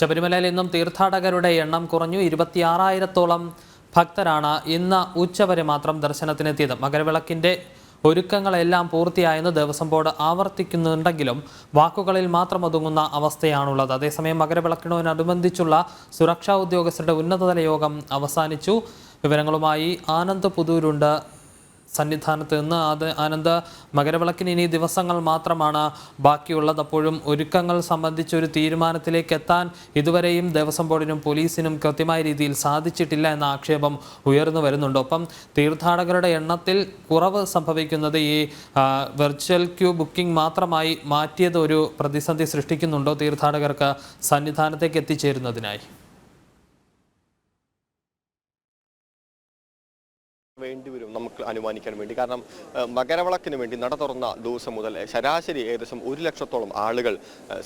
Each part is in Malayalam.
ശബരിമലയിൽ നിന്നും തീർത്ഥാടകരുടെ എണ്ണം കുറഞ്ഞു. 26,000-ഓളം ഭക്തരാണ് ഇന്ന് ഉച്ചവരെ മാത്രം ദർശനത്തിനെത്തിയത്. മകരവിളക്കിന്റെ ഒരുക്കങ്ങളെല്ലാം പൂർത്തിയായെന്ന് ദേവസ്വം ബോർഡ് ആവർത്തിക്കുന്നുണ്ടെങ്കിലും വാക്കുകളിൽ മാത്രം ഒതുങ്ങുന്ന അവസ്ഥയാണുള്ളത്. അതേസമയം മകരവിളക്കിനോടനുബന്ധിച്ചുള്ള സുരക്ഷാ ഉദ്യോഗസ്ഥരുടെ ഉന്നതതല യോഗം അവസാനിച്ചു. വിവരങ്ങളുമായി ആനന്ദ് പുതൂരുണ്ട് സന്നിധാനത്ത് നിന്ന്. ആനന്ദ്, മകരവിളക്കിന് ഇനി ദിവസങ്ങൾ മാത്രമാണ് ബാക്കിയുള്ളത്. അപ്പോഴും ഒരുക്കങ്ങൾ സംബന്ധിച്ചൊരു തീരുമാനത്തിലേക്ക് എത്താൻ ഇതുവരെയും ദേവസ്വം ബോർഡിനും പോലീസിനും കൃത്യമായ രീതിയിൽ സാധിച്ചിട്ടില്ല എന്ന ആക്ഷേപം ഉയർന്നു വരുന്നുണ്ട്. ഒപ്പം തീർത്ഥാടകരുടെ എണ്ണത്തിൽ കുറവ് സംഭവിക്കുന്നത് ഈ വെർച്വൽ ക്യൂ ബുക്കിംഗ് മാത്രമായി മാറ്റിയത് ഒരു പ്രതിസന്ധി സൃഷ്ടിക്കുന്നുണ്ടോ തീർത്ഥാടകർക്ക് സന്നിധാനത്തേക്ക് എത്തിച്ചേരുന്നതിനായി? വേണ്ടിവരും നമുക്ക് അനുമാനിക്കാൻ വേണ്ടി. കാരണം മകരവിളക്കിന് വേണ്ടി നട തുറന്ന ദിവസം മുതൽ ശരാശരി ഏകദേശം 1 ലക്ഷത്തോളം ആളുകൾ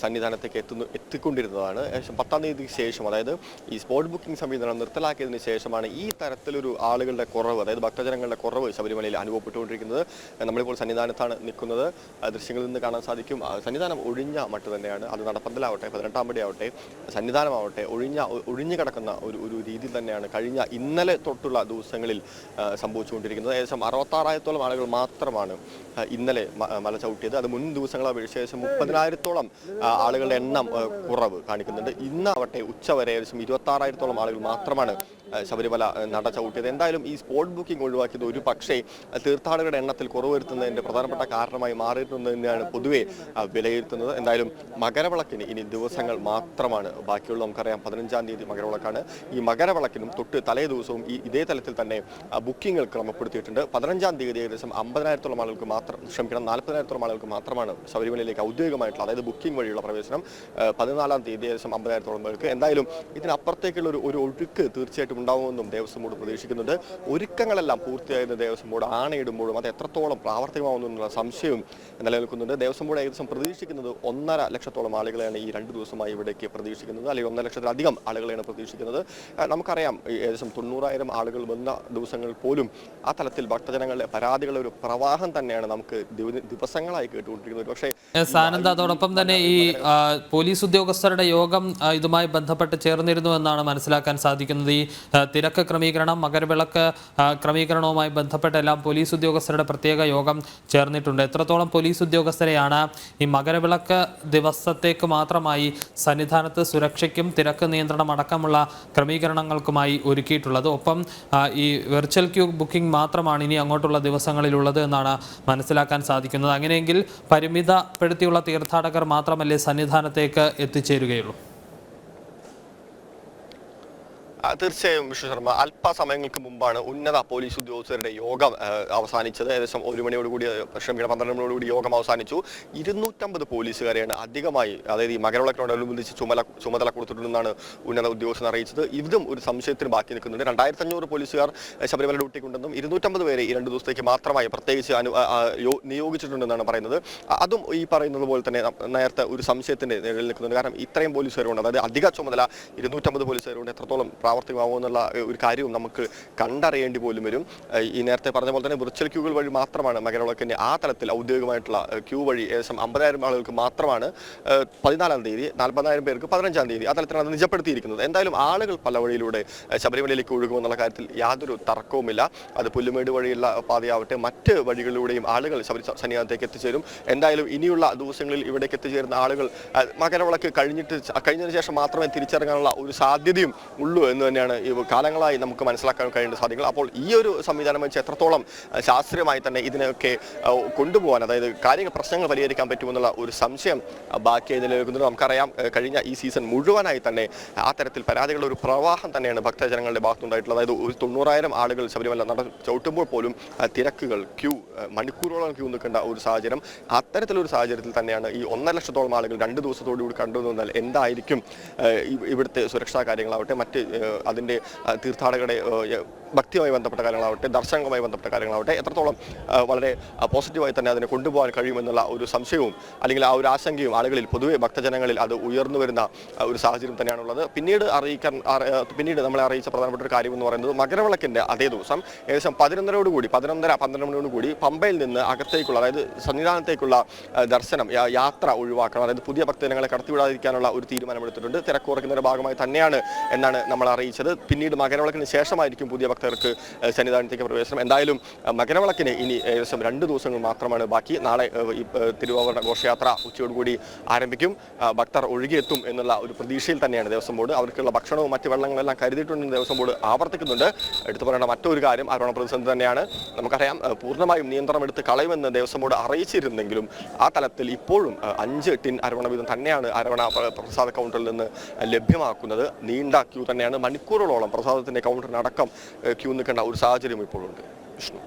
സന്നിധാനത്തേക്ക് എത്തിക്കൊണ്ടിരുന്നതാണ്. ഏകദേശം 10-ാം തീയതിക്ക് ശേഷം, അതായത് ഈ സ്പോട്ട് ബുക്കിംഗ് സംവിധാനം നിർത്തലാക്കിയതിന് ശേഷമാണ് ഈ തരത്തിലൊരു ആളുകളുടെ കുറവ്, അതായത് ഭക്തജനങ്ങളുടെ കുറവ് ശബരിമലയിൽ അനുഭവപ്പെട്ടുകൊണ്ടിരിക്കുന്നത്. നമ്മളിപ്പോൾ സന്നിധാനത്താണ് നിൽക്കുന്നത്. ദൃശ്യങ്ങളിൽ നിന്ന് കാണാൻ സാധിക്കും, സന്നിധാനം ഒഴിഞ്ഞ മട്ട് തന്നെയാണ്. അത് നടപ്പന്തലാവട്ടെ, 18-ാം പടി ആവട്ടെ, സന്നിധാനമാവട്ടെ ഒഴിഞ്ഞു കിടക്കുന്ന ഒരു രീതിയിൽ തന്നെയാണ് കഴിഞ്ഞ ഇന്നലെ തൊട്ടുള്ള ദിവസങ്ങളിൽ സംഭവിച്ചുകൊണ്ടിരിക്കുന്നത്. ഏകദേശം 66,000-ഓളം ആളുകൾ മാത്രമാണ് ഇന്നലെ മല ചവിട്ടിയത്. അത് മുൻ ദിവസങ്ങളെ അപേക്ഷിച്ച് ഏകദേശം 30,000-ഓളം ആളുകളുടെ എണ്ണം കുറവ് കാണിക്കുന്നുണ്ട്. ഇന്നാവട്ടെ ഉച്ചവരെ ഏകദേശം 26,000-ഓളം ആളുകൾ മാത്രമാണ് ശബരിമല നട ചവിട്ടിയത്. എന്തായാലും ഈ സ്പോട്ട് ബുക്കിംഗ് ഒഴിവാക്കിയത് ഒരു പക്ഷേ തീർത്ഥാടകരുടെ എണ്ണത്തിൽ കുറവ് വരുത്തുന്നതിൻ്റെ പ്രധാനപ്പെട്ട കാരണമായി മാറിയിട്ടുണ്ടെന്ന് തന്നെയാണ് പൊതുവെ വിലയിരുത്തുന്നത്. എന്തായാലും മകരവിളക്കിന് ഇനി ദിവസങ്ങൾ മാത്രമാണ് ബാക്കിയുള്ളത്. നമുക്കറിയാം 15-ാം തീയതി മകരവിളക്കാണ്. ഈ മകരവിളക്കിനും തൊട്ട് തലേ ദിവസവും ഇതേ തലത്തിൽ തന്നെ ബുക്കിങ്ങുകൾ ക്രമപ്പെടുത്തിയിട്ടുണ്ട്. 15-ാം തീയതി ഏകദേശം 50,000-ഓളം ആളുകൾക്ക് 40,000-ഓളം ആളുകൾക്ക് മാത്രമാണ് ശബരിമലയിലേക്ക് ഔദ്യോഗികമായിട്ടുള്ള, അതായത് ബുക്കിംഗ് വഴിയുള്ള പ്രവേശനം. 14-ാം തീയതി ഏകദേശം 50,000-ഓളം പേർക്ക്. എന്തായാലും ഇതിനപ്പുറത്തേക്കുള്ള ഒരു ഒഴുക്ക് തീർച്ചയായിട്ടും ഉണ്ടാവുമെന്നും ദേവസ്വം ബോർഡ് പ്രതീക്ഷിക്കുന്നുണ്ട്. ഒരുക്കങ്ങളെല്ലാം പൂർത്തിയായെന്ന് ദേവസ്വം ബോർഡ് ആണയിടുമ്പോഴും അത് എത്രത്തോളം പ്രാവർത്തികമാവുന്നു എന്നുള്ള സംശയവും നിലനിൽക്കുന്നുണ്ട്. ദേവസ്വം ബോർഡ് ഏകദേശം പ്രതീക്ഷിക്കുന്നത് 1.5 ലക്ഷത്തോളം ആളുകളെയാണ് ഈ 2 ദിവസമായി ഇവിടേക്ക് പ്രതീക്ഷിക്കുന്നത്, അല്ലെങ്കിൽ 1.5 ലക്ഷത്തിലധികം ആളുകളെയാണ് പ്രതീക്ഷിക്കുന്നത്. നമുക്കറിയാം ഏകദേശം 90,000 ആളുകൾ വന്ന ദിവസങ്ങളിൽ പോലും ആ തലത്തിൽ ഭക്തജനങ്ങളുടെ പരാതികളുടെ ഒരു പ്രവാഹം തന്നെയാണ് നമുക്ക് ദിവസങ്ങളായി കേട്ടുകൊണ്ടിരിക്കുന്നത്. പക്ഷേ ആനന്ദ്, അതോടൊപ്പം തന്നെ ഈ പോലീസ് ഉദ്യോഗസ്ഥരുടെ യോഗം ഇതുമായി ബന്ധപ്പെട്ട് ചേർന്നിരുന്നു എന്നാണ് മനസ്സിലാക്കാൻ സാധിക്കുന്നത്. ഈ തിരക്ക് ക്രമീകരണം, മകരവിളക്ക് ക്രമീകരണവുമായി ബന്ധപ്പെട്ടെല്ലാം പോലീസ് ഉദ്യോഗസ്ഥരുടെ പ്രത്യേക യോഗം ചേർന്നിട്ടുണ്ട്. എത്രത്തോളം പോലീസ് ഉദ്യോഗസ്ഥരെയാണ് ഈ മകരവിളക്ക് ദിവസത്തേക്ക് മാത്രമായി സന്നിധാനത്ത് സുരക്ഷയ്ക്കും തിരക്ക് നിയന്ത്രണം അടക്കമുള്ള ക്രമീകരണങ്ങൾക്കുമായി ഒരുക്കിയിട്ടുള്ളത്? ഒപ്പം ഈ വെർച്വൽ ക്യൂ ബുക്കിംഗ് മാത്രമാണ് ഇനി അങ്ങോട്ടുള്ള ദിവസങ്ങളിലുള്ളത് എന്നാണ് മനസ്സിലാക്കാൻ സാധിക്കുന്നത്. അങ്ങനെയെങ്കിൽ പരിമിതപ്പെടുത്തിയുള്ള തീർത്ഥാടകർ മാത്രമല്ലേ സന്നിധാനത്തേക്ക് എത്തിച്ചേരുകയുള്ളൂ? തീർച്ചയായും വിഷ്ണു ശർമ്മ, അല്പസമയങ്ങൾക്ക് മുമ്പാണ് ഉന്നത പോലീസ് ഉദ്യോഗസ്ഥരുടെ യോഗം അവസാനിച്ചത്. ഏകദേശം 1 മണിയോടുകൂടി 12 മണിയോടുകൂടി യോഗം അവസാനിച്ചു. 250 പോലീസുകാരെയാണ് അധികമായി, അതായത് ഈ മകരവിളക്കിനോടനുബന്ധിച്ച് ചുമതല കൊടുത്തിട്ടുണ്ടെന്നാണ് ഉന്നത ഉദ്യോഗസ്ഥർ അറിയിച്ചത്. ഇതും ഒരു സംശയത്തിന് ബാക്കി നിൽക്കുന്നുണ്ട്. 2,500 പോലീസുകാർ ശബരിമല ഡ്യൂട്ടിക്കുണ്ടെന്നും 250 പേരെ ഈ 2 ദിവസത്തേക്ക് മാത്രമായി പ്രത്യേകിച്ച് നിയോഗിച്ചിട്ടുണ്ടെന്നാണ് പറയുന്നത്. അതും ഈ പറയുന്നത് പോലെ തന്നെ നേരത്തെ ഒരു സംശയത്തിന്റെ നിഴലിൽ നിൽക്കുന്നുണ്ട്. കാരണം ഇത്രയും പോലീസുകാരുണ്ട്, അതായത് അധിക ചുമതല 250 പോലീസുകാരുണ്ട്. എത്രത്തോളം പ്രാവർത്തികമാവുമെന്നുള്ള ഒരു കാര്യവും നമുക്ക് കണ്ടറിയേണ്ടി പോലും വരും. ഈ നേരത്തെ പറഞ്ഞ പോലെ തന്നെ വിർച്വൽ ക്യൂകൾ വഴി മാത്രമാണ് മകരവിളക്കിന്റെ ആ തലത്തിൽ ഔദ്യോഗികമായിട്ടുള്ള ക്യൂ വഴി ഏകദേശം 50,000 ആളുകൾക്ക് മാത്രമാണ് 14-ാം തീയതി, 40,000 പേർക്ക് 15-ാം തീയതി ആ തലത്തിലാണ് അത് നിജപ്പെടുത്തിയിരിക്കുന്നത്. എന്തായാലും ആളുകൾ പല വഴിയിലൂടെ ശബരിമലയിലേക്ക് ഒഴുകുമെന്നുള്ള കാര്യത്തിൽ യാതൊരു തർക്കവുമില്ല. അത് പുല്ലുമേട് വഴിയുള്ള പാതയാവട്ടെ മറ്റ് വഴികളിലൂടെയും ആളുകൾ സന്നിധാനത്തേക്ക് എത്തിച്ചേരും. എന്തായാലും ഇനിയുള്ള ദിവസങ്ങളിൽ ഇവിടേക്ക് എത്തിച്ചേരുന്ന ആളുകൾ മകരവിളക്ക് കഴിഞ്ഞതിന് ശേഷം മാത്രമേ തിരിച്ചിറങ്ങാനുള്ള ഒരു സാധ്യതയും ഉള്ളൂ എന്ന് തന്നെയാണ് ഈ കാലങ്ങളായി നമുക്ക് മനസ്സിലാക്കാൻ കഴിയേണ്ട സാധ്യതകൾ. അപ്പോൾ ഈ ഒരു സംവിധാനം വെച്ച് എത്രത്തോളം ശാസ്ത്രീയമായി തന്നെ ഇതിനൊക്കെ കൊണ്ടുപോകാൻ, അതായത് പ്രശ്നങ്ങൾ പരിഹരിക്കാൻ പറ്റുമെന്നുള്ള ഒരു സംശയം ബാക്കിയായി നിലനിൽക്കുന്നത്. നമുക്കറിയാം കഴിഞ്ഞ ഈ സീസൺ മുഴുവനായി തന്നെ ആ തരത്തിൽ പരാതികളുടെ ഒരു പ്രവാഹം തന്നെയാണ് ഭക്തജനങ്ങളുടെ ഭാഗത്തുണ്ടായിട്ടുള്ളത്. അതായത് 90,000 ആളുകൾ ശബരിമല നട ചവിട്ടുമ്പോൾ പോലും തിരക്കുകൾ, മണിക്കൂറോളം ക്യൂ നിൽക്കേണ്ട ഒരു സാഹചര്യം. അത്തരത്തിലൊരു സാഹചര്യത്തിൽ തന്നെയാണ് ഈ 1.5 ലക്ഷത്തോളം ആളുകൾ 2 ദിവസത്തോടുകൂടി കണ്ടുവന്നാൽ എന്തായിരിക്കും ഇവിടുത്തെ സുരക്ഷാ കാര്യങ്ങളാവട്ടെ മറ്റ് അതിൻ്റെ തീർത്ഥാടകരുടെ ഭക്തിയുമായി ബന്ധപ്പെട്ട കാര്യങ്ങളാവട്ടെ, ദർശനങ്ങളുമായി ബന്ധപ്പെട്ട കാര്യങ്ങളാവട്ടെ, എത്രത്തോളം വളരെ പോസിറ്റീവായി തന്നെ അതിനെ കൊണ്ടുപോകാൻ കഴിയുമെന്നുള്ള ഒരു സംശയവും അല്ലെങ്കിൽ ആ ഒരു ആശങ്കയും ആളുകളിൽ പൊതുവെ ഭക്തജനങ്ങളിൽ അത് ഉയർന്നു വരുന്ന ഒരു സാഹചര്യം തന്നെയാണുള്ളത്. പിന്നീട് നമ്മളെ അറിയിച്ച പ്രധാനപ്പെട്ട ഒരു കാര്യം എന്ന് പറയുന്നത് മകരവിളക്കിൻ്റെ അതേ ദിവസം ഏകദേശം 11:30-12 മണിയോടുകൂടി പമ്പയിൽ നിന്ന് അകത്തേക്കുള്ള, അതായത് സന്നിധാനത്തേക്കുള്ള ദർശനം യാത്ര ഒഴിവാക്കണം. അതായത് പുതിയ ഭക്തജനങ്ങളെ കടത്തിവിടാതിരിക്കാനുള്ള ഒരു തീരുമാനമെടുത്തിട്ടുണ്ട്. തിരക്ക് കുറയ്ക്കുന്നതിന്റെ ഭാഗമായി തന്നെയാണ് എന്നാണ് നമ്മൾ അറിയിച്ചത്. പിന്നീട് മകരവിളക്കിന് ശേഷമായിരിക്കും പുതിയ ഭക്തർക്ക് സന്നിധാനത്തേക്ക് പ്രവേശനം. എന്തായാലും മകരവിളക്കിന് ഇനി ഏകദേശം 2 ദിവസങ്ങൾ മാത്രമാണ് ബാക്കി. നാളെ ഈ തിരുവാഭരണ ഘോഷയാത്ര ഉച്ചയോടുകൂടി ആരംഭിക്കും. ഭക്തർ ഒഴുകിയെത്തും എന്നുള്ള ഒരു പ്രതീക്ഷയിൽ തന്നെയാണ് ദേവസ്വം ബോർഡ്. അവർക്കുള്ള ഭക്ഷണവും മറ്റ് വെള്ളങ്ങളെല്ലാം കരുതിയിട്ടുണ്ടെന്ന് ദേവസ്വം ബോർഡ് ആവർത്തിക്കുന്നുണ്ട്. എടുത്തു പറയേണ്ട മറ്റൊരു കാര്യം അരവണ പ്രതിസന്ധി തന്നെയാണ്. നമുക്കറിയാം, പൂർണ്ണമായും നിയന്ത്രണം എടുത്ത് കളയുമെന്ന് ദേവസ്വം ബോർഡ് അറിയിച്ചിരുന്നെങ്കിലും ആ തലത്തിൽ ഇപ്പോഴും 5 ടിൻ അരവണ വീതം തന്നെയാണ് അരവണ പ്രസാദ കൗണ്ടറിൽ നിന്ന് ലഭ്യമാക്കുന്നത്. നീണ്ട ക്യൂ തന്നെയാണ്. മണിക്കൂറുകളോളം പ്രസാദത്തിന്റെ കൗണ്ടറിനടക്കം ക്യൂ നിൽക്കേണ്ട ഒരു സാഹചര്യം ഇപ്പോഴുണ്ട്. വിഷ്ണു.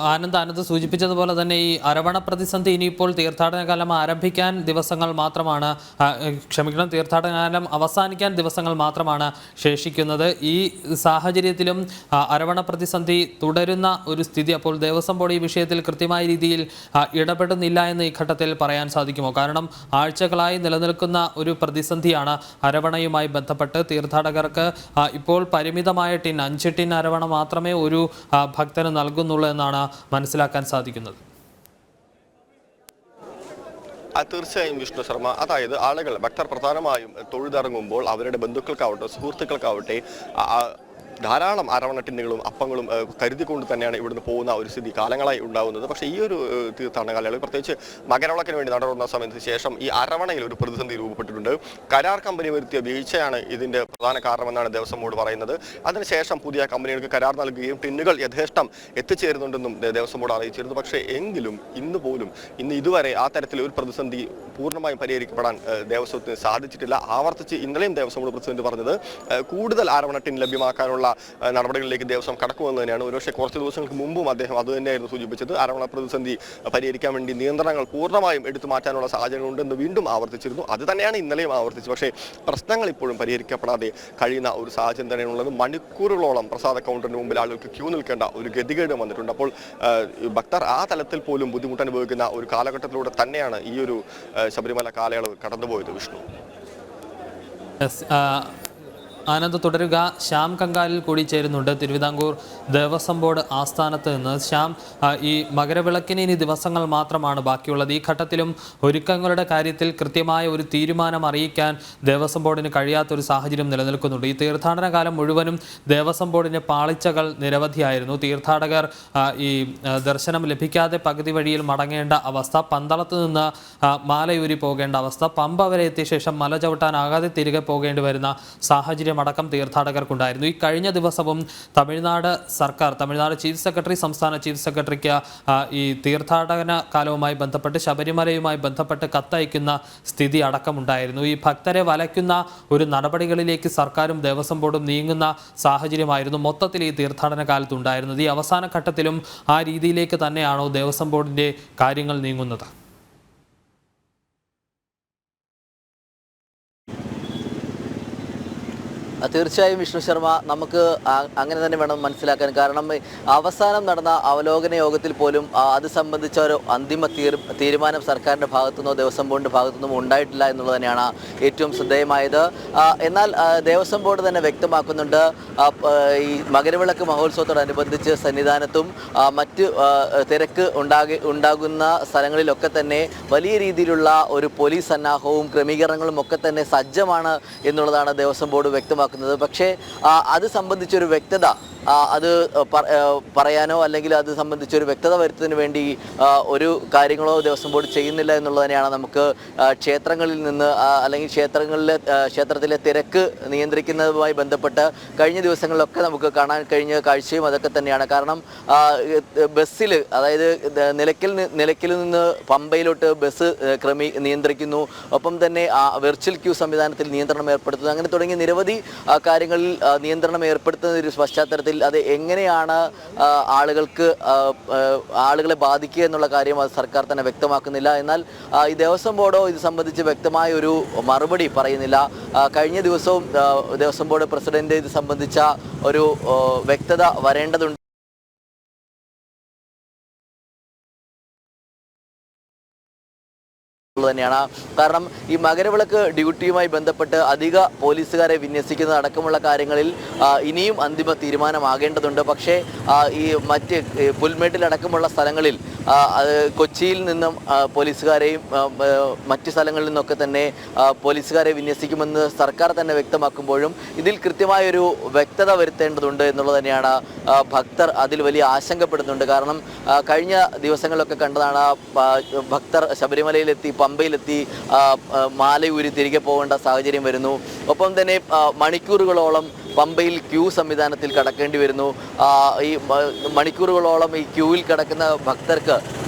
ആനന്ദ് സൂചിപ്പിച്ചതുപോലെ തന്നെ ഈ അരവണ പ്രതിസന്ധി ഇനിയിപ്പോൾ തീർത്ഥാടന കാലം ആരംഭിക്കാൻ ദിവസങ്ങൾ മാത്രമാണ്, തീർത്ഥാടന കാലം അവസാനിക്കാൻ ദിവസങ്ങൾ മാത്രമാണ് ശേഷിക്കുന്നത്. ഈ സാഹചര്യത്തിലും അരവണ പ്രതിസന്ധി തുടരുന്ന ഒരു സ്ഥിതി. അപ്പോൾ ദേവസ്വം ബോർഡ് ഈ വിഷയത്തിൽ കൃത്യമായ രീതിയിൽ ഇടപെടുന്നില്ല എന്ന് ഈ ഘട്ടത്തിൽ പറയാൻ സാധിക്കുമോ? കാരണം ആഴ്ചകളായി നിലനിൽക്കുന്ന ഒരു പ്രതിസന്ധിയാണ് അരവണയുമായി ബന്ധപ്പെട്ട്. തീർത്ഥാടകർക്ക് ഇപ്പോൾ പരിമിതമായ 5 ടിൻ അരവണ മാത്രമേ ഒരു ഭക്തന് നൽകുന്നുള്ളൂ എന്നാണ് മനസ്സിലാക്കാൻ സാധിക്കുന്നത്. തീർച്ചയായും വിഷ്ണു ശർമ്മ, അതായത് ആളുകൾ ഭക്തർ പ്രധാനമായും തൊഴുതിറങ്ങുമ്പോൾ അവരുടെ ബന്ധുക്കൾക്കാവട്ടെ സുഹൃത്തുക്കൾക്കാവട്ടെ ധാരാളം അരവണ ടിന്നുകളും അപ്പങ്ങളും കരുതിക്കൊണ്ട് തന്നെയാണ് ഇവിടുന്ന് പോകുന്ന ഒരു സ്ഥിതി കാലങ്ങളായി ഉണ്ടാകുന്നത്. പക്ഷേ ഈ ഒരു തീർത്ഥാടന കാലയളവിൽ പ്രത്യേകിച്ച് മകരവിളക്കിന് വേണ്ടി നടന്ന സമയത്തിന് ശേഷം ഈ അരവണയിൽ ഒരു പ്രതിസന്ധി രൂപപ്പെട്ടിട്ടുണ്ട്. കരാർ കമ്പനി വരുത്തിയ വീഴ്ചയാണ് ഇതിൻ്റെ പ്രധാന കാരണമെന്നാണ് ദേവസ്വം ബോർഡ് പറയുന്നത്. അതിനുശേഷം പുതിയ കമ്പനികൾക്ക് കരാർ നൽകുകയും ടിന്നുകൾ യഥേഷ്ടം എത്തിച്ചേരുന്നുണ്ടെന്നും ദേവസ്വം ബോർഡ് അറിയിച്ചിരുന്നു. പക്ഷേ എങ്കിലും ഇന്ന് ഇതുവരെ ആ തരത്തിൽ ഒരു പ്രതിസന്ധി പൂർണ്ണമായും പരിഹരിക്കപ്പെടാൻ ദേവസ്വത്തിന് സാധിച്ചിട്ടില്ല. ആവർത്തിച്ച് ഇന്നലെയും ദേവസ്വം ബോർഡ് പ്രസിഡന്റ് പറഞ്ഞത് കൂടുതൽ അരവണ ടിൻ ലഭ്യമാക്കാനുള്ള നടപടികളിലേക്ക് ദേവസ്വം കടക്കുമെന്ന് തന്നെയാണ്. ഒരുപക്ഷെ കുറച്ച് ദിവസങ്ങൾക്ക് മുമ്പും അദ്ദേഹം അതുതന്നെയായിരുന്നു സൂചിപ്പിച്ചത്. അരവണ പ്രതിസന്ധി പരിഹരിക്കാൻ വേണ്ടി നിയന്ത്രണങ്ങൾ പൂർണ്ണമായും എടുത്തു മാറ്റാനുള്ള സാഹചര്യങ്ങളുണ്ടെന്ന് വീണ്ടും ആവർത്തിച്ചിരുന്നു. അത് തന്നെയാണ് ഇന്നലെയും ആവർത്തിച്ചത്. പക്ഷേ പ്രശ്നങ്ങൾ ഇപ്പോഴും പരിഹരിക്കപ്പെടാതെ കഴിയുന്ന ഒരു സാഹചര്യം തന്നെയാണുള്ളത്. മണിക്കൂറുകളോളം പ്രസാദ കൗണ്ടറിന് മുമ്പിൽ ആളുകൾക്ക് ക്യൂ നിൽക്കേണ്ട ഒരു ഗതികേട് വന്നിട്ടുണ്ട്. അപ്പോൾ ഭക്തർ ആ തലത്തിൽ പോലും ബുദ്ധിമുട്ട് അനുഭവിക്കുന്ന ഒരു കാലഘട്ടത്തിലൂടെ തന്നെയാണ് ഈ ഒരു ശബരിമല കാലയളവ് കടന്നുപോയത്. വിഷ്ണു. ആനന്ദ് തുടരുക. ശ്യാം കങ്കാലിൽ കൂടി ചേരുന്നുണ്ട് തിരുവിതാംകൂർ ദേവസ്വം ബോർഡ് ആസ്ഥാനത്ത് നിന്ന്. ശ്യാം, ഈ മകരവിളക്കിന് ഇനി ദിവസങ്ങൾ മാത്രമാണ് ബാക്കിയുള്ളത്. ഈ ഘട്ടത്തിലും ഒരുക്കങ്ങളുടെ കാര്യത്തിൽ കൃത്യമായ ഒരു തീരുമാനം അറിയിക്കാൻ ദേവസ്വം ബോർഡിന് കഴിയാത്തൊരു സാഹചര്യം നിലനിൽക്കുന്നുണ്ട്. ഈ തീർത്ഥാടന കാലം മുഴുവനും ദേവസ്വം ബോർഡിന് പാളിച്ചകൾ നിരവധിയായിരുന്നു. തീർത്ഥാടകർ ഈ ദർശനം ലഭിക്കാതെ പകുതി വഴിയിൽ മടങ്ങേണ്ട അവസ്ഥ, പന്തളത്ത് നിന്ന് മാലയൂരി പോകേണ്ട അവസ്ഥ, പമ്പ വരെ എത്തിയ ശേഷം മല ചവിട്ടാനാകാതെ തിരികെ പോകേണ്ടി വരുന്ന സാഹചര്യം അടക്കം തീർത്ഥാടകർക്കുണ്ടായിരുന്നു. ഈ കഴിഞ്ഞ ദിവസവും തമിഴ്നാട് ചീഫ് സെക്രട്ടറി, സംസ്ഥാന ചീഫ് സെക്രട്ടറിക്ക് ഈ തീർത്ഥാടന കാലവുമായി ബന്ധപ്പെട്ട് ശബരിമലയുമായി ബന്ധപ്പെട്ട് കത്തയക്കുന്ന സ്ഥിതി അടക്കമുണ്ടായിരുന്നു. ഈ ഭക്തരെ വലയ്ക്കുന്ന ഒരു നടപടികളിലേക്ക് സർക്കാരും ദേവസ്വം ബോർഡും നീങ്ങുന്ന സാഹചര്യമായിരുന്നു മൊത്തത്തിൽ ഈ തീർത്ഥാടന കാലത്തുണ്ടായിരുന്നത്. ഈ അവസാന ഘട്ടത്തിലും ആ രീതിയിലേക്ക് തന്നെയാണോ ദേവസ്വം ബോർഡിൻ്റെ കാര്യങ്ങൾ നീങ്ങുന്നത്? തീർച്ചയായും വിഷ്ണു ശർമ്മ, നമുക്ക് അങ്ങനെ തന്നെ വേണം മനസ്സിലാക്കാൻ. കാരണം അവസാനം നടന്ന അവലോകന യോഗത്തിൽ പോലും അത് സംബന്ധിച്ച ഒരു അന്തിമ തീരുമാനം സർക്കാരിൻ്റെ ഭാഗത്തുനിന്നോ ദേവസ്വം ബോർഡിൻ്റെ ഭാഗത്തുനിന്നും ഉണ്ടായിട്ടില്ല എന്നുള്ളത് തന്നെയാണ് ഏറ്റവും ശ്രദ്ധേയമായത്. എന്നാൽ ദേവസ്വം ബോർഡ് തന്നെ വ്യക്തമാക്കുന്നുണ്ട്, ഈ മകരവിളക്ക് മഹോത്സവത്തോടനുബന്ധിച്ച് സന്നിധാനത്തും മറ്റ് തിരക്ക് ഉണ്ടാകുന്ന സ്ഥലങ്ങളിലൊക്കെ തന്നെ വലിയ രീതിയിലുള്ള ഒരു പോലീസ് സന്നാഹവും ക്രമീകരണങ്ങളും ഒക്കെ തന്നെ സജ്ജമാണ് എന്നുള്ളതാണ് ദേവസ്വം ബോർഡ് വ്യക്തമാക്കുന്നത്. പക്ഷേ അത് സംബന്ധിച്ചൊരു വ്യക്തത അത് പറയാനോ അല്ലെങ്കിൽ അത് സംബന്ധിച്ചൊരു വ്യക്തത വരുത്തുന്നതിന് വേണ്ടി ഒരു കാര്യങ്ങളോ ദേവസ്വം ബോർഡ് ചെയ്യുന്നില്ല എന്നുള്ളത് തന്നെയാണ് നമുക്ക് ക്ഷേത്രങ്ങളിൽ നിന്ന് അല്ലെങ്കിൽ ക്ഷേത്രത്തിലെ തിരക്ക് നിയന്ത്രിക്കുന്നതുമായി ബന്ധപ്പെട്ട് കഴിഞ്ഞ ദിവസങ്ങളിലൊക്കെ നമുക്ക് കാണാൻ കഴിഞ്ഞ കാഴ്ചയും അതൊക്കെ തന്നെയാണ്. കാരണം ബസ്സിൽ, അതായത് നിലയ്ക്കൽ നിന്ന് പമ്പയിലോട്ട് ബസ് നിയന്ത്രിക്കുന്നു, ഒപ്പം തന്നെ വെർച്വൽ ക്യൂ സംവിധാനത്തിൽ നിയന്ത്രണം ഏർപ്പെടുത്തുന്നു. അങ്ങനെ തുടങ്ങിയ നിരവധി കാര്യങ്ങളിൽ നിയന്ത്രണം ഏർപ്പെടുത്തുന്ന ഒരു പശ്ചാത്തലത്തിൽ അത് എങ്ങനെയാണ് ആളുകളെ ബാധിക്കുക എന്നുള്ള കാര്യം അത് സർക്കാർ തന്നെ വ്യക്തമാക്കുന്നില്ല. എന്നാൽ ഈ ദേവസ്വം ബോർഡോ ഇത് സംബന്ധിച്ച് വ്യക്തമായ ഒരു മറുപടി പറയുന്നില്ല. കഴിഞ്ഞ ദിവസവും ദേവസ്വം ബോർഡ് പ്രസിഡന്റ് ഇത് സംബന്ധിച്ച ഒരു വ്യക്തത വരേണ്ടതുണ്ട് തന്നെയാണ്. കാരണം ഈ മകരവിളക്ക് ഡ്യൂട്ടിയുമായി ബന്ധപ്പെട്ട് അധിക പോലീസുകാരെ വിന്യസിക്കുന്നത് അടക്കമുള്ള കാര്യങ്ങളിൽ ഇനിയും അന്തിമ തീരുമാനമാകേണ്ടതുണ്ട്. പക്ഷേ ഈ മറ്റ് പുൽമേട്ടിലടക്കമുള്ള സ്ഥലങ്ങളിൽ കൊച്ചിയിൽ നിന്നും പോലീസുകാരെയും മറ്റ് സ്ഥലങ്ങളിൽ നിന്നൊക്കെ തന്നെ പോലീസുകാരെ വിന്യസിക്കുമെന്ന് സർക്കാർ തന്നെ വ്യക്തമാക്കുമ്പോഴും ഇതിൽ കൃത്യമായൊരു വ്യക്തത വരുത്തേണ്ടതുണ്ട് എന്നുള്ളത് തന്നെയാണ് ഭക്തർ അതിൽ വലിയ ആശങ്കപ്പെടുന്നുണ്ട്. കാരണം കഴിഞ്ഞ ദിവസങ്ങളിലൊക്കെ കണ്ടതാണ് ഭക്തർ ശബരിമലയിലെത്തി പമ്പയിലെത്തി മാലയൂരി തിരികെ പോകേണ്ട സാഹചര്യം വരുന്നു. ഒപ്പം തന്നെ മണിക്കൂറുകളോളം പമ്പയിൽ ക്യൂ സംവിധാനത്തിൽ കടക്കേണ്ടി വരുന്നു. ഈ മണിക്കൂറുകളോളം ഈ ക്യൂവിൽ കിടക്കുന്ന ഭക്തർക്ക്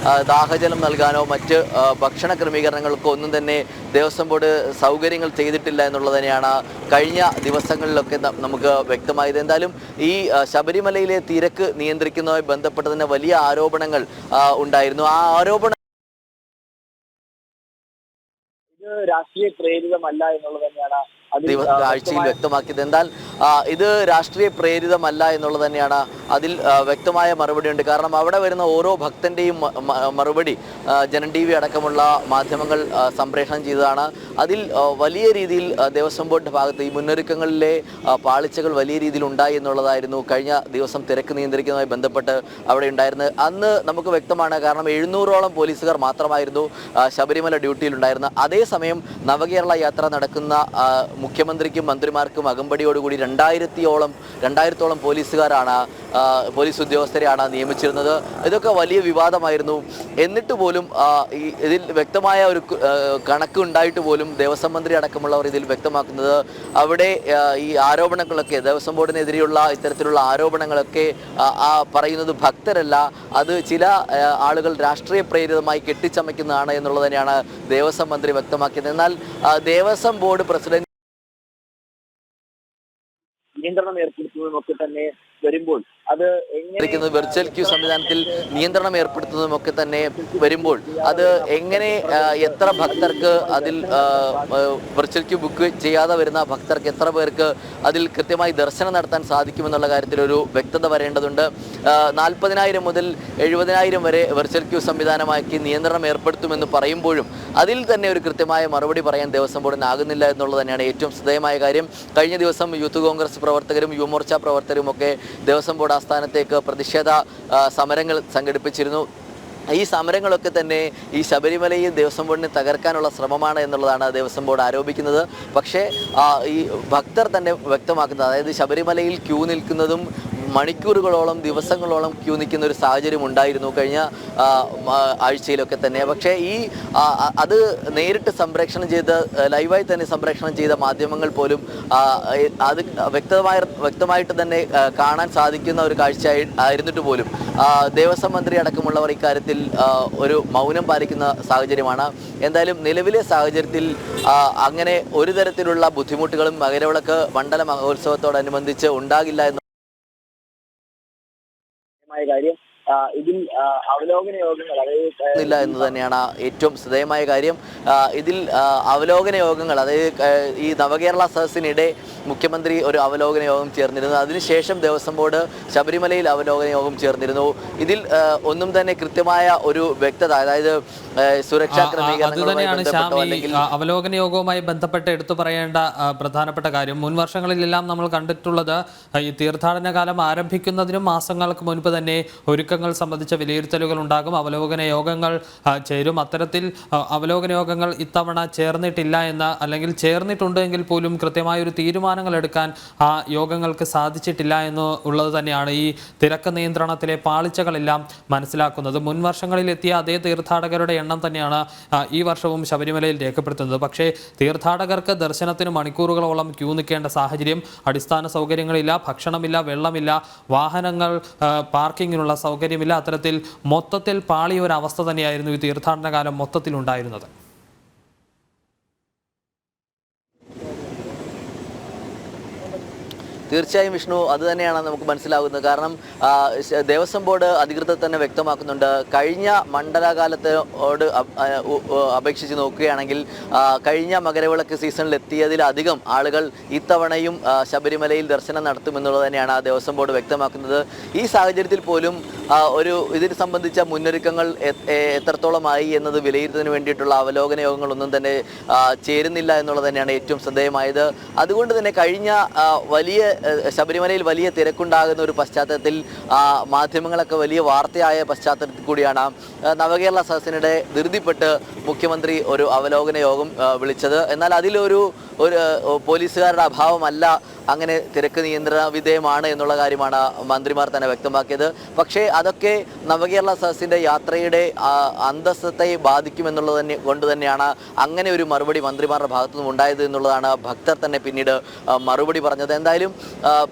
ദാഹജലം നൽകാനോ മറ്റ് ഭക്ഷണ ക്രമീകരണങ്ങൾക്കോ ഒന്നും തന്നെ ദേവസ്വം ബോർഡ് സൗകര്യങ്ങൾ ചെയ്തിട്ടില്ല എന്നുള്ളത് തന്നെയാണ് കഴിഞ്ഞ ദിവസങ്ങളിലൊക്കെ നമുക്ക് വ്യക്തമായത്. എന്തായാലും ഈ ശബരിമലയിലെ തിരക്ക് നിയന്ത്രിക്കുന്നതുമായി ബന്ധപ്പെട്ട് തന്നെ വലിയ ആരോപണങ്ങൾ ഉണ്ടായിരുന്നു. ആ ആരോപണം രാഷ്ട്രീയ പ്രേരിതമല്ല എന്നുള്ളത് തന്നെയാണ് ആഴ്ചയിൽ വ്യക്തമാക്കിയത്. എന്നാൽ ഇത് രാഷ്ട്രീയ പ്രേരിതമല്ല എന്നുള്ളത് തന്നെയാണ് അതിൽ വ്യക്തമായ മറുപടിയുണ്ട്. കാരണം അവിടെ വരുന്ന ഓരോ ഭക്തന്റെയും മറുപടി ജനം TV അടക്കമുള്ള മാധ്യമങ്ങൾ സംപ്രേഷണം ചെയ്തതാണ്. അതിൽ വലിയ രീതിയിൽ ദേവസ്വം ബോർഡിന്റെ ഭാഗത്ത് ഈ മുന്നൊരുക്കങ്ങളിലെ പാളിച്ചകൾ വലിയ രീതിയിൽ ഉണ്ടായി എന്നുള്ളതായിരുന്നു കഴിഞ്ഞ ദിവസം തിരക്ക് നിയന്ത്രിക്കുന്നതുമായി ബന്ധപ്പെട്ട് അവിടെ ഉണ്ടായിരുന്നത്. അന്ന് നമുക്ക് വ്യക്തമാണ്. കാരണം 700ഓളം പോലീസുകാർ മാത്രമായിരുന്നു ശബരിമല ഡ്യൂട്ടിയിലുണ്ടായിരുന്നത്. അതേസമയം നവകേരള യാത്ര നടക്കുന്ന മുഖ്യമന്ത്രിക്കും മന്ത്രിമാർക്കും അകമ്പടിയോടുകൂടി 2000ഓളം പോലീസ് ഉദ്യോഗസ്ഥരെയാണ് നിയമിച്ചിരുന്നത്. ഇതൊക്കെ വലിയ വിവാദമായിരുന്നു. എന്നിട്ട് പോലും ഇതിൽ വ്യക്തമായ ഒരു കണക്ക് ഉണ്ടായിട്ട് പോലും ദേവസ്വം മന്ത്രി അടക്കമുള്ളവർ ഇതിൽ വ്യക്തമാക്കുന്നത് അവിടെ ഈ ആരോപണങ്ങളൊക്കെ ദേവസ്വം ബോർഡിനെതിരെയുള്ള ഇത്തരത്തിലുള്ള ആരോപണങ്ങളൊക്കെ പറയുന്നത് ഭക്തരല്ല, അത് ചില ആളുകൾ രാഷ്ട്രീയ പ്രേരിതമായി കെട്ടിച്ചമയ്ക്കുന്നതാണ് എന്നുള്ളത് തന്നെയാണ് ദേവസ്വം മന്ത്രി വ്യക്തമാക്കിയത്. എന്നാൽ ദേവസ്വം ബോർഡ് പ്രസിഡന്റ് നിയന്ത്രണം ഏർപ്പെടുത്തുന്നതുമൊക്കെ തന്നെ വരുമ്പോൾ അത് വെർച്വൽ ക്യൂ സംവിധാനത്തിൽ നിയന്ത്രണം ഏർപ്പെടുത്തുന്നതുമൊക്കെ തന്നെ വരുമ്പോൾ അത് എങ്ങനെ എത്ര ഭക്തർക്ക് അതിൽ വെർച്വൽ ക്യൂ ബുക്ക് ചെയ്യാതെ വരുന്ന ഭക്തർക്ക് എത്ര പേർക്ക് അതിൽ കൃത്യമായി ദർശനം നടത്താൻ സാധിക്കുമെന്നുള്ള കാര്യത്തിൽ ഒരു വ്യക്തത വരേണ്ടതുണ്ട്. 40,000 മുതൽ 70,000 വരെ വെർച്വൽ ക്യൂ സംവിധാനമാക്കി നിയന്ത്രണം ഏർപ്പെടുത്തുമെന്ന് പറയുമ്പോഴും അതിൽ തന്നെ ഒരു കൃത്യമായ മറുപടി പറയാൻ ദേവസ്വം ബോർഡിന് ആകുന്നില്ല എന്നുള്ളത് തന്നെയാണ് ഏറ്റവും ശ്രദ്ധേയമായ കാര്യം. കഴിഞ്ഞ ദിവസം യൂത്ത് കോൺഗ്രസ് പ്രവർത്തകരും യുവമോർച്ച പ്രവർത്തകരും ഒക്കെ ദേവസ്വം ബോർഡ് ആസ്ഥാനത്തേക്ക് പ്രതിഷേധ സമരങ്ങൾ സംഘടിപ്പിച്ചിരുന്നു. ഈ സമരങ്ങളൊക്കെ തന്നെ ഈ ശബരിമലയിൽ ദേവസ്വം ബോർഡിനെ തകർക്കാനുള്ള ശ്രമമാണ് എന്നുള്ളതാണ് ദേവസ്വം ബോർഡ് ആരോപിക്കുന്നത്. പക്ഷേ ഈ ഭക്തർ തന്നെ വ്യക്തമാക്കുന്നത്, അതായത് ശബരിമലയിൽ ക്യൂ നിൽക്കുന്നതും മണിക്കൂറുകളോളം ദിവസങ്ങളോളം ക്യൂ നിൽക്കുന്ന ഒരു സാഹചര്യം ഉണ്ടായിരുന്നു കഴിഞ്ഞ ആഴ്ചയിലൊക്കെ തന്നെ. പക്ഷേ അത് നേരിട്ട് സംപ്രേഷണം ചെയ്ത് ലൈവായി തന്നെ സംപ്രേഷണം ചെയ്ത മാധ്യമങ്ങൾ പോലും അത് വ്യക്തമായിട്ട് തന്നെ കാണാൻ സാധിക്കുന്ന ഒരു കാഴ്ച ആയിരുന്നിട്ട് പോലും ദേവസ്വം മന്ത്രി അടക്കമുള്ളവർ ഇക്കാര്യത്തിൽ ഒരു മൗനം പാലിക്കുന്ന സാഹചര്യമാണ്. എന്തായാലും നിലവിലെ സാഹചര്യത്തിൽ അങ്ങനെ ഒരു തരത്തിലുള്ള ബുദ്ധിമുട്ടുകളും മകരവിളക്ക് മണ്ഡല മഹോത്സവത്തോടനുബന്ധിച്ച് ഉണ്ടാകില്ല കാര്യം. ഇതിൽ അവലോകന യോഗങ്ങൾ ഇല്ല എന്ന് തന്നെയാണ് ഏറ്റവും ശ്രദ്ധേയമായ കാര്യം. ഇതിൽ അവലോകന യോഗങ്ങൾ, അതായത് ഈ നവകേരള സദസ്സിനിടെ മുഖ്യമന്ത്രി ഒരു അവലോകന യോഗം ചേർന്നിരുന്നു. അതിനുശേഷം ദേവസ്വം ബോർഡ് ശബരിമലയിൽ അവലോകന യോഗം ചേർന്നിരുന്നു. ഇതിൽ ഒന്നും തന്നെ കൃത്യമായ ഒരു വ്യക്തത, അതായത് സുരക്ഷാ ക്രമീകരണങ്ങളുമായി അവലോകന യോഗവുമായി ബന്ധപ്പെട്ട് എടുത്തു പറയേണ്ട പ്രധാനപ്പെട്ട കാര്യം, മുൻ വർഷങ്ങളിലെല്ലാം നമ്മൾ കണ്ടിട്ടുള്ളത് ഈ തീർത്ഥാടന കാലം ആരംഭിക്കുന്നതിനും മാസങ്ങൾക്ക് മുൻപ് തന്നെ ഒരുക്കങ്ങൾ സംബന്ധിച്ച വിലയിരുത്തലുകൾ ഉണ്ടാകും, അവലോകന യോഗങ്ങൾ ചേരും. അത്തരത്തിൽ അവലോകന യോഗങ്ങൾ ഇത്തവണ ചേർന്നിട്ടില്ല എന്ന്, അല്ലെങ്കിൽ ചേർന്നിട്ടുണ്ടെങ്കിൽ പോലും കൃത്യമായ ഒരു തീരുമാനങ്ങൾ എടുക്കാൻ ആ യോഗങ്ങൾക്ക് സാധിച്ചിട്ടില്ല എന്ന് ഉള്ളത് തന്നെയാണ് ഈ തിരക്ക് നിയന്ത്രണത്തിലെ പാളിച്ചകളെല്ലാം മനസ്സിലാക്കുന്നത്. മുൻ വർഷങ്ങളിൽ എത്തിയ അതേ തീർത്ഥാടകരുടെ എണ്ണം തന്നെയാണ് ഈ വർഷവും ശബരിമലയിൽ രേഖപ്പെടുത്തുന്നത്. പക്ഷേ തീർത്ഥാടകർക്ക് ദർശനത്തിന് മണിക്കൂറുകളോളം ക്യൂ നിൽക്കേണ്ട സാഹചര്യം, അടിസ്ഥാന സൗകര്യങ്ങളില്ല, ഭക്ഷണമില്ല, വെള്ളമില്ല, വാഹനങ്ങൾ പാർക്കിങ്ങിനുള്ള സൗകര്യമില്ല. അത്തരത്തിൽ മൊത്തത്തിൽ പാളിയ ഒരു അവസ്ഥ തന്നെയായിരുന്നു ഈ തീർത്ഥാടന കാലം മൊത്തത്തിലുണ്ടായിരുന്നത്. തീർച്ചയായും വിഷ്ണു, അത് തന്നെയാണ് നമുക്ക് മനസ്സിലാകുന്നത്. കാരണം ദേവസ്വം ബോർഡ് അധികൃതർ തന്നെ വ്യക്തമാക്കുന്നുണ്ട്, കഴിഞ്ഞ മണ്ഡലകാലത്തോട് അപേക്ഷിച്ച് നോക്കുകയാണെങ്കിൽ കഴിഞ്ഞ മകരവിളക്ക് സീസണിൽ എത്തിയതിലധികം ആളുകൾ ഇത്തവണയും ശബരിമലയിൽ ദർശനം നടത്തുമെന്നുള്ളത് തന്നെയാണ് ദേവസ്വം ബോർഡ് വ്യക്തമാക്കുന്നത്. ഈ സാഹചര്യത്തിൽ പോലും ഇതിന് സംബന്ധിച്ച മുന്നൊരുക്കങ്ങൾ എത്രത്തോളമായി എന്നത് വിലയിരുത്തുന്നതിന് വേണ്ടിയിട്ടുള്ള അവലോകന യോഗങ്ങളൊന്നും തന്നെ ചേരുന്നില്ല എന്നുള്ളത് തന്നെയാണ് ഏറ്റവും ശ്രദ്ധേയമായത്. അതുകൊണ്ട് തന്നെ കഴിഞ്ഞ ശബരിമലയിൽ വലിയ തിരക്കുണ്ടാകുന്ന ഒരു പശ്ചാത്തലത്തിൽ മാധ്യമങ്ങളൊക്കെ വലിയ വാർത്തയായ പശ്ചാത്തലത്തിൽ കൂടിയാണ് നവകേരള സദസ്സിനിടെ ധൃതിപ്പെട്ട് മുഖ്യമന്ത്രി ഒരു അവലോകന യോഗം വിളിച്ചത്. എന്നാൽ അതിലൊരു പോലീസുകാരുടെ അഭാവമല്ല അങ്ങനെ തിരക്ക് നിയന്ത്രണ വിധേയമാണ് എന്നുള്ള കാര്യമാണ് മന്ത്രിമാർ തന്നെ വ്യക്തമാക്കിയത്. പക്ഷേ അതൊക്കെ നവകേരള സദസ്സിൻ്റെ യാത്രയുടെ അന്തസ്സത്തെ ബാധിക്കുമെന്നുള്ളത് കൊണ്ട് തന്നെയാണ് അങ്ങനെ ഒരു മറുപടി മന്ത്രിമാരുടെ ഭാഗത്തു നിന്നും ഉണ്ടായത് എന്നുള്ളതാണ് ഭക്തർ തന്നെ പിന്നീട് മറുപടി പറഞ്ഞത്. എന്തായാലും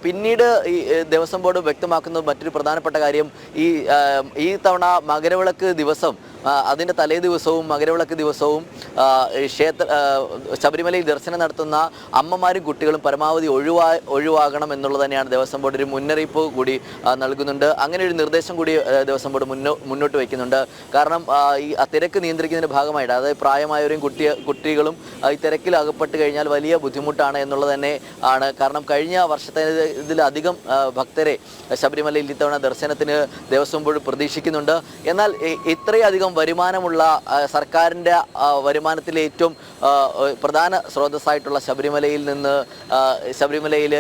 പിന്നീട് ഈ ദേവസ്വം ബോർഡ് വ്യക്തമാക്കുന്ന മറ്റൊരു പ്രധാനപ്പെട്ട കാര്യം, ഈ തവണ മകരവിളക്ക് ദിവസം അതിൻ്റെ തലേ ദിവസവും മകരവിളക്ക് ദിവസവും ശബരിമലയിൽ ദർശനം നടത്തുന്ന അമ്മമാരും കുട്ടികളും പരമാവധി ഒഴിവാകണം എന്നുള്ളത് തന്നെയാണ് ദേവസ്വം ബോർഡ് ഒരു മുന്നറിയിപ്പ് കൂടി നൽകുന്നുണ്ട്. അങ്ങനെ ഒരു നിർദ്ദേശം കൂടി ദേവസ്വം ബോർഡ് മുന്നോട്ട് വയ്ക്കുന്നുണ്ട്. കാരണം ഈ തിരക്ക് നിയന്ത്രിക്കുന്നതിൻ്റെ ഭാഗമായിട്ട്, അതായത് പ്രായമായവരും കുട്ടികളും ഈ തിരക്കിൽ അകപ്പെട്ട് കഴിഞ്ഞാൽ വലിയ ബുദ്ധിമുട്ടാണ് എന്നുള്ളത് തന്നെ ആണ്. കാരണം കഴിഞ്ഞ വർഷത്തെ ഇതിലധികം ഭക്തരെ ശബരിമലയിൽ ഇത്തവണ ദർശനത്തിന് ദേവസ്വം ബോർഡ് പ്രതീക്ഷിക്കുന്നുണ്ട്. എന്നാൽ ഇത്രയധികം വരുമാനമുള്ള സർക്കാരിൻ്റെ വരുമാനത്തിലെ ഏറ്റവും പ്രധാന സ്രോതസ്സായിട്ടുള്ള ശബരിമലയിൽ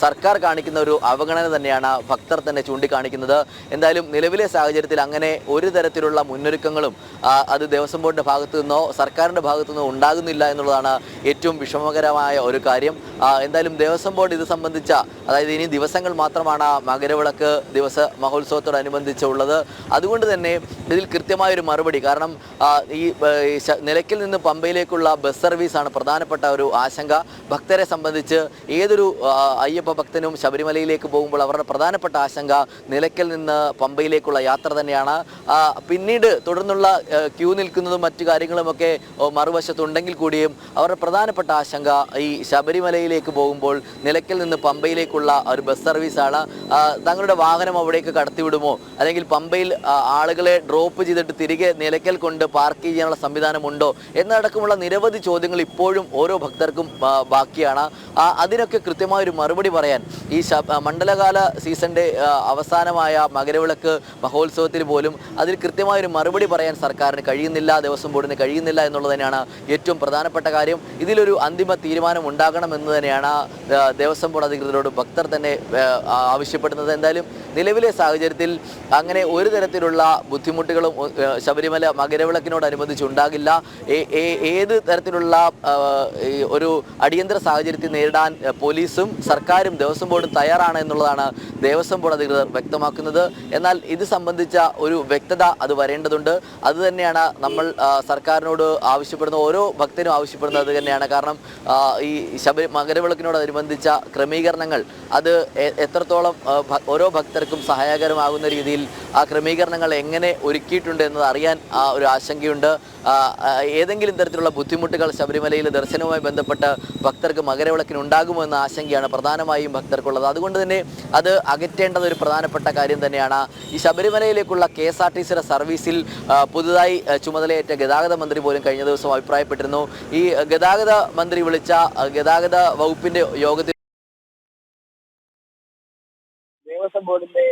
സർക്കാർ കാണിക്കുന്ന ഒരു അവഗണന തന്നെയാണ് ഭക്തർ തന്നെ ചൂണ്ടിക്കാണിക്കുന്നത്. എന്തായാലും നിലവിലെ സാഹചര്യത്തിൽ അങ്ങനെ ഒരു തരത്തിലുള്ള മുന്നൊരുക്കങ്ങളും അത് ദേവസ്വം ബോർഡിൻ്റെ ഭാഗത്തു നിന്നോ സർക്കാരിൻ്റെ ഭാഗത്തു നിന്നോ ഉണ്ടാകുന്നില്ല എന്നുള്ളതാണ് ഏറ്റവും വിഷമകരമായ ഒരു കാര്യം. എന്തായാലും ദേവസ്വം ബോർഡ് ഇത് സംബന്ധിച്ച, അതായത് ഇനി ദിവസങ്ങൾ മാത്രമാണ് മകരവിളക്ക് മഹോത്സവത്തോടനുബന്ധിച്ചുള്ളത്. അതുകൊണ്ട് തന്നെ ഇതിൽ കൃത്യമായൊരു മറുപടി, കാരണം ഈ നിലയ്ക്കൽ നിന്ന് പമ്പയിലേക്കുള്ള ബസ് സർവീസാണ് പ്രധാനപ്പെട്ട ഒരു ആശങ്ക. ഭക്തരെ സംബന്ധിച്ച് ഏതൊരു അയ്യപ്പ ഭക്തനും ശബരിമലയിലേക്ക് പോകുമ്പോൾ അവരുടെ പ്രധാനപ്പെട്ട ആശങ്ക നിലയ്ക്കൽ നിന്ന് പമ്പയിലേക്കുള്ള യാത്ര തന്നെയാണ്. പിന്നീട് തുടർന്നുള്ള ക്യൂ നിൽക്കുന്നതും മറ്റു കാര്യങ്ങളുമൊക്കെ മറുവശത്തുണ്ടെങ്കിൽ കൂടിയും അവരുടെ പ്രധാനപ്പെട്ട ആശങ്ക ഈ ശബരിമലയിലേക്ക് പോകുമ്പോൾ നിലയ്ക്കൽ നിന്ന് പമ്പയിലേക്കുള്ള ഒരു ബസ് സർവീസാണ്. തങ്ങളുടെ വാഹനം അവിടേക്ക് കടത്തിവിടുമോ, അല്ലെങ്കിൽ പമ്പയിൽ ആളുകളെ ഡ്രോപ്പ് ചെയ്തിട്ട് തിരികെ നിലയ്ക്കൽ കൊണ്ട് പാർക്ക് ചെയ്യാനുള്ള സംവിധാനമുണ്ടോ എന്നടക്കമുള്ള നിരവധി ചോദ്യങ്ങൾ ഇപ്പോഴും ഓരോ ഭക്തർക്കും ബാക്കിയാണ്. അതിനൊക്കെ കൃത്യമായൊരു മറുപടി പറയാൻ ഈ മണ്ഡലകാല സീസണിൻ്റെ അവസാനമായ മകരവിളക്ക് മഹോത്സവത്തിൽ പോലും അതിൽ കൃത്യമായൊരു മറുപടി പറയാൻ സർക്കാരിന് കഴിയുന്നില്ല, ദേവസ്വം ബോർഡിന് കഴിയുന്നില്ല എന്നുള്ളത് തന്നെയാണ് ഏറ്റവും പ്രധാനപ്പെട്ട കാര്യം. ഇതിലൊരു അന്തിമ തീരുമാനം ഉണ്ടാകണമെന്ന് തന്നെയാണ് ദേവസ്വം ബോർഡ് അധികൃതരോട് ഭക്തർ തന്നെ ആവശ്യപ്പെടുന്നത്. എന്തായാലും നിലവിലെ സാഹചര്യത്തിൽ അങ്ങനെ ഒരു തരത്തിലുള്ള ബുദ്ധിമുട്ടുകളും ശബരിമല മകരവിളക്കിനോടനുബന്ധിച്ച് ഉണ്ടാകില്ല. ഏത് തരത്തിലുള്ള ഒരു അടിയന്തര സാഹചര്യത്തിൽ നേരിടാൻ പോലീസും സർക്കാരും ദേവസ്വം ബോർഡും തയ്യാറാണ് എന്നുള്ളതാണ് ദേവസ്വം ബോർഡ് അധികൃതർ വ്യക്തമാക്കുന്നത്. എന്നാൽ ഇത് സംബന്ധിച്ച ഒരു വ്യക്തത അത് വരേണ്ടതുണ്ട്. അതുതന്നെയാണ് നമ്മൾ സർക്കാരിനോട് ആവശ്യപ്പെടുന്ന, ഓരോ ഭക്തനും ആവശ്യപ്പെടുന്നത് അത് തന്നെയാണ്. കാരണം ഈ മകരവിളക്കിനോടനുബന്ധിച്ച ക്രമീകരണങ്ങൾ അത് എത്രത്തോളം ഓരോ ഭക്തർക്കും സഹായകരമാകുന്ന രീതിയിൽ ആ ക്രമീകരണങ്ങൾ എങ്ങനെ ഒരുക്കിയിട്ടുണ്ട് എന്നത് അറിയാൻ ഒരു ആശങ്കയുണ്ട്. ഏതെങ്കിലും തരത്തിലുള്ള ബുദ്ധിമുട്ടുകൾ ശബരിമലയിലെ ദർശനവുമായി ബന്ധപ്പെട്ട് ഭക്തർക്ക് മകരവിളക്കിന് ഉണ്ടാകുമോ എന്ന ആശങ്കയാണ് പ്രധാനമായും ഭക്തർക്കുള്ളത്. അതുകൊണ്ട് തന്നെ അത് അകറ്റേണ്ടത് ഒരു പ്രധാനപ്പെട്ട കാര്യം തന്നെയാണ്. ഈ ശബരിമലയിലേക്കുള്ള KSRTCയുടെ സർവീസിൽ പുതുതായി ചുമതലയേറ്റ ഗതാഗത മന്ത്രി പോലും കഴിഞ്ഞ ദിവസം അഭിപ്രായപ്പെട്ടിരുന്നു. ഈ ഗതാഗത മന്ത്രി വിളിച്ച ഗതാഗത വകുപ്പിന്റെ യോഗത്തിൽ ദേവസ്വം ബോർഡിന്റെ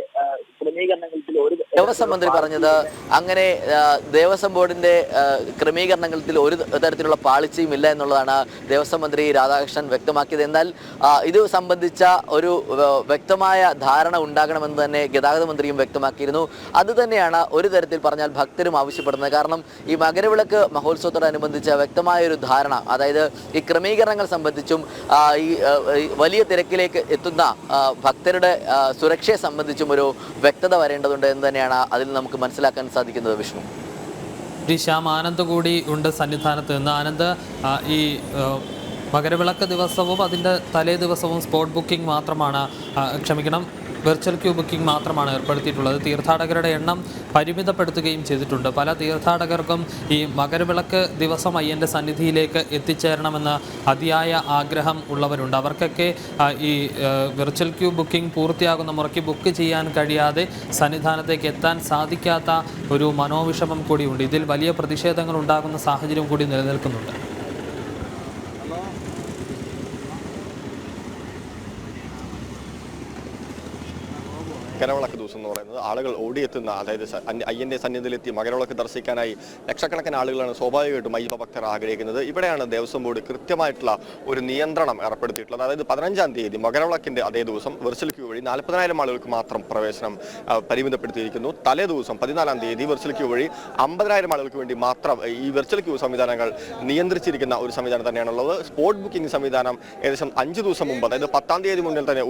ക്രമീകരണങ്ങളിൽ ഒരു ദേവസ്വം മന്ത്രി പറഞ്ഞത് അങ്ങനെ ദേവസ്വം ബോർഡിന്റെ ക്രമീകരണങ്ങളിൽ ഒരു തരത്തിലുള്ള പാളിച്ചയും ഇല്ല എന്നുള്ളതാണ് ദേവസ്വം മന്ത്രി രാധാകൃഷ്ണൻ വ്യക്തമാക്കിയത്. എന്നാൽ ഇത് സംബന്ധിച്ച ഒരു വ്യക്തമായ ധാരണ ഉണ്ടാകണമെന്ന് തന്നെ ഗതാഗത മന്ത്രിയും വ്യക്തമാക്കിയിരുന്നു. അതുതന്നെയാണ് ഒരു തരത്തിൽ പറഞ്ഞാൽ ഭക്തരും ആവശ്യപ്പെടുന്നത്. കാരണം ഈ മകരവിളക്ക് മഹോത്സവത്തോടനുബന്ധിച്ച വ്യക്തമായൊരു ധാരണ, അതായത് ഈ ക്രമീകരണങ്ങൾ സംബന്ധിച്ചും ഈ വലിയ തിരക്കിലേക്ക് എത്തുന്ന ഭക്തരുടെ സുരക്ഷയെ സംബന്ധിച്ചും ഒരു വ്യക്തത വരേണ്ടതുണ്ട് എന്ന് തന്നെയാണ് അതിൽ നമുക്ക് മനസ്സിലാക്കാൻ സാധിക്കുന്നത്. വിഷ്ണു, ശ്യാം ആനന്ദ് കൂടി ഉണ്ട് സന്നിധാനത്ത് നിന്ന്. ആനന്ദ്, ഈ മകരവിളക്ക് ദിവസവും അതിൻ്റെ തലേ ദിവസവും സ്പോട്ട് ബുക്കിംഗ് മാത്രമാണ്, വെർച്വൽ ക്യൂ ബുക്കിംഗ് മാത്രമാണ് ഏർപ്പെടുത്തിയിട്ടുള്ളത്. തീർത്ഥാടകരുടെ എണ്ണം പരിമിതപ്പെടുത്തുകയും ചെയ്തിട്ടുണ്ട്. പല തീർത്ഥാടകർക്കും ഈ മകരവിളക്ക് ദിവസം അയ്യൻ്റെ സന്നിധിയിലേക്ക് എത്തിച്ചേരണമെന്ന് അതിയായ ആഗ്രഹം ഉള്ളവരുണ്ട്. അവർക്കൊക്കെ ഈ വെർച്വൽ ക്യൂ ബുക്കിംഗ് പൂർത്തിയാകുന്ന മുറയ്ക്ക് ബുക്ക് ചെയ്യാൻ കഴിയാതെ സന്നിധാനത്തേക്ക് എത്താൻ സാധിക്കാത്ത ഒരു മനോവിഷമം കൂടിയുണ്ട്. ഇതിൽ വലിയ പ്രതിഷേധങ്ങൾ ഉണ്ടാകുന്ന സാഹചര്യം കൂടി നിലനിൽക്കുന്നുണ്ട്. മകരവിളക്ക് ദിവസം എന്ന് പറയുന്നത് ആളുകൾ ഓടിയെത്തുന്ന, അതായത് അയ്യൻ്റെ സന്നിധിയിലെത്തി മകരവിളക്ക് ദർശിക്കാനായി ലക്ഷക്കണക്കിന് ആളുകളാണ് സ്വാഭാവികമായിട്ടും അയ്യപ്പ ഭക്തർ ആഗ്രഹിക്കുന്നത്. ഇവിടെയാണ് ദേവസ്വം ബോർഡ് കൃത്യമായിട്ടുള്ള ഒരു നിയന്ത്രണം ഏർപ്പെടുത്തിയിട്ടുള്ളത്. അതായത് 15-ാം തീയതി മകരവിളക്കിൻ്റെ അതേ ദിവസം വെർച്വൽ ക്യൂ വഴി 40,000 ആളുകൾക്ക് മാത്രം പ്രവേശനം പരിമിതപ്പെടുത്തിയിരിക്കുന്നു. തലേ ദിവസം 14-ാം തീയതി വെർച്വൽ ക്യൂ വഴി 50,000 ആളുകൾക്ക് വേണ്ടി മാത്രം ഈ വെർച്വൽ ക്യൂ സംവിധാനങ്ങൾ നിയന്ത്രിച്ചിരിക്കുന്ന ഒരു സംവിധാനം തന്നെയാണുള്ളത്. സ്പോട്ട് ബുക്കിംഗ് സംവിധാനം ഏകദേശം 5 ദിവസം മുമ്പ്, അതായത് 10-ാം തീയതി മുന്നിൽ തന്നെ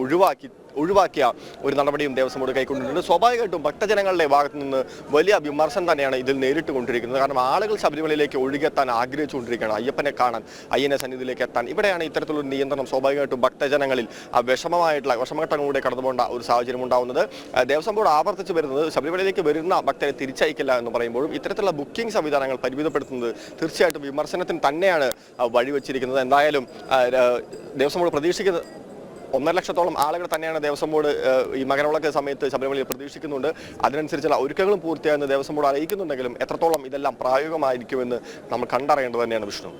ഒഴിവാക്കിയ ഒരു നടപടിയും ദേവസ്വം ബോർഡ് കൈക്കൊണ്ടിട്ടുണ്ട്. സ്വാഭാവികമായിട്ടും ഭക്തജനങ്ങളുടെ ഭാഗത്തു നിന്ന് വലിയ വിമർശനം തന്നെയാണ് ഇതിൽ നേരിട്ട് കൊണ്ടിരിക്കുന്നത്. കാരണം ആളുകൾ ശബരിമലയിലേക്ക് ഒഴുകിയെത്താൻ ആഗ്രഹിച്ചുകൊണ്ടിരിക്കുകയാണ്, അയ്യപ്പനെ കാണാൻ, അയ്യനെ സന്നിധിയിലേക്ക് എത്താൻ. ഇവിടെയാണ് ഇത്തരത്തിലുള്ള നിയന്ത്രണം സ്വാഭാവികമായിട്ടും ഭക്തജനങ്ങളിൽ വിഷമഘട്ടങ്ങളിലൂടെ കടന്നു പോകേണ്ട ഒരു സാഹചര്യം ഉണ്ടാകുന്നത്. ദേവസ്വം ബോർഡ് ആവർത്തിച്ച് വരുന്നത് ശബരിമലയിലേക്ക് വരുന്ന ഭക്തരെ തിരിച്ചയക്കില്ല എന്ന് പറയുമ്പോഴും ഇത്തരത്തിലുള്ള ബുക്കിംഗ് സംവിധാനങ്ങൾ പരിമിതപ്പെടുത്തുന്നത് തീർച്ചയായിട്ടും വിമർശനത്തിന് തന്നെയാണ് വഴിവെച്ചിരിക്കുന്നത്. എന്തായാലും ദേവസ്വം ബോർഡ് പ്രതീക്ഷിക്കുന്നത് 1.5 ലക്ഷത്തോളം ആളുകൾ തന്നെയാണ് ദേവസ്വം ബോർഡ് ഈ മകരവിളക്ക് സമയത്ത് ശബരിമലയിൽ പ്രതീക്ഷിക്കുന്നുണ്ട്. അതിനനുസരിച്ചുള്ള ഒരുക്കങ്ങളും പൂർത്തിയായെന്ന് ദേവസ്വം ബോർഡ് അറിയിക്കുന്നുണ്ടെങ്കിലും എത്രത്തോളം ഇതെല്ലാം പ്രായോഗികമായിരിക്കുമെന്ന് നമ്മൾ കണ്ടറിയേണ്ടത് തന്നെയാണ് വിഷ്ണു.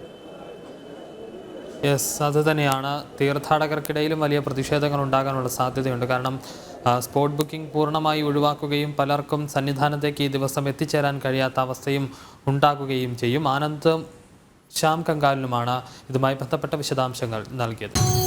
അത് തന്നെയാണ്. തീർത്ഥാടകർക്കിടയിലും വലിയ പ്രതിഷേധങ്ങൾ ഉണ്ടാകാനുള്ള സാധ്യതയുണ്ട്. കാരണം സ്പോട്ട് ബുക്കിംഗ് പൂർണ്ണമായി ഒഴിവാക്കുകയും പലർക്കും സന്നിധാനത്തേക്ക് ഈ ദിവസം എത്തിച്ചേരാൻ കഴിയാത്ത അവസ്ഥയും ഉണ്ടാകുകയും ചെയ്യും. ആനന്ദും ശ്യാം കങ്കാലിനുമാണ് ഇതുമായി ബന്ധപ്പെട്ട വിശദാംശങ്ങൾ നൽകിയത്.